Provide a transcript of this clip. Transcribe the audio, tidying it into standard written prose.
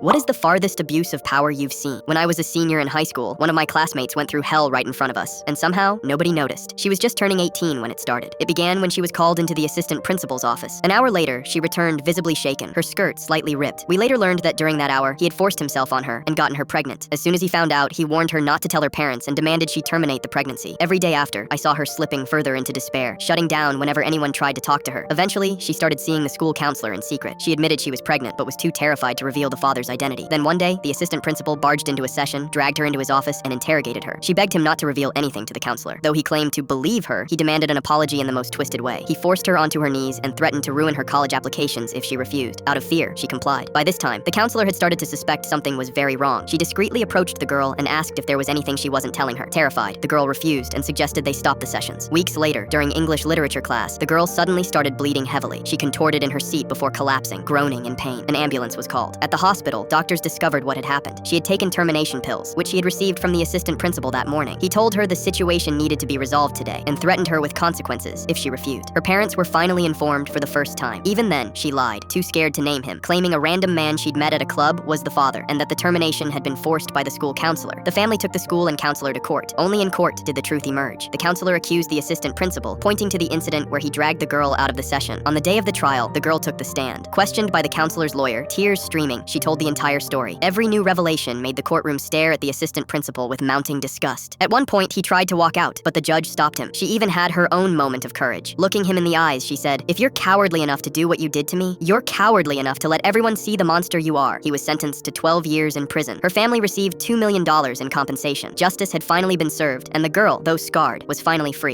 What is the farthest abuse of power you've seen? When I was a senior in high school, one of my classmates went through hell right in front of us, and somehow, nobody noticed. She was just turning 18 when it started. It began when she was called into the assistant principal's office. An hour later, she returned visibly shaken, her skirt slightly ripped. We later learned that during that hour, he had forced himself on her and gotten her pregnant. As soon as he found out, he warned her not to tell her parents and demanded she terminate the pregnancy. Every day after, I saw her slipping further into despair, shutting down whenever anyone tried to talk to her. Eventually, she started seeing the school counselor in secret. She admitted she was pregnant, but was too terrified to reveal the father's identity. Then one day, the assistant principal barged into a session, dragged her into his office, and interrogated her. She begged him not to reveal anything to the counselor. Though he claimed to believe her, he demanded an apology in the most twisted way. He forced her onto her knees and threatened to ruin her college applications if she refused. Out of fear, she complied. By this time, the counselor had started to suspect something was very wrong. She discreetly approached the girl and asked if there was anything she wasn't telling her. Terrified, the girl refused and suggested they stop the sessions. Weeks later, during English literature class, the girl suddenly started bleeding heavily. She contorted in her seat before collapsing, groaning in pain. An ambulance was called. At the hospital, doctors discovered what had happened. She had taken termination pills, which she had received from the assistant principal that morning. He told her the situation needed to be resolved today and threatened her with consequences if she refused. Her parents were finally informed for the first time. Even then, she lied, too scared to name him, claiming a random man she'd met at a club was the father and that the termination had been forced by the school counselor. The family took the school and counselor to court. Only in court did the truth emerge. The counselor accused the assistant principal, pointing to the incident where he dragged the girl out of the session. On the day of the trial, the girl took the stand. Questioned by the counselor's lawyer, tears streaming, she told the entire story. Every new revelation made the courtroom stare at the assistant principal with mounting disgust. At one point, he tried to walk out, but the judge stopped him. She even had her own moment of courage. Looking him in the eyes, she said, "If you're cowardly enough to do what you did to me, you're cowardly enough to let everyone see the monster you are." He was sentenced to 12 years in prison. Her family received $2 million in compensation. Justice had finally been served, and the girl, though scarred, was finally free.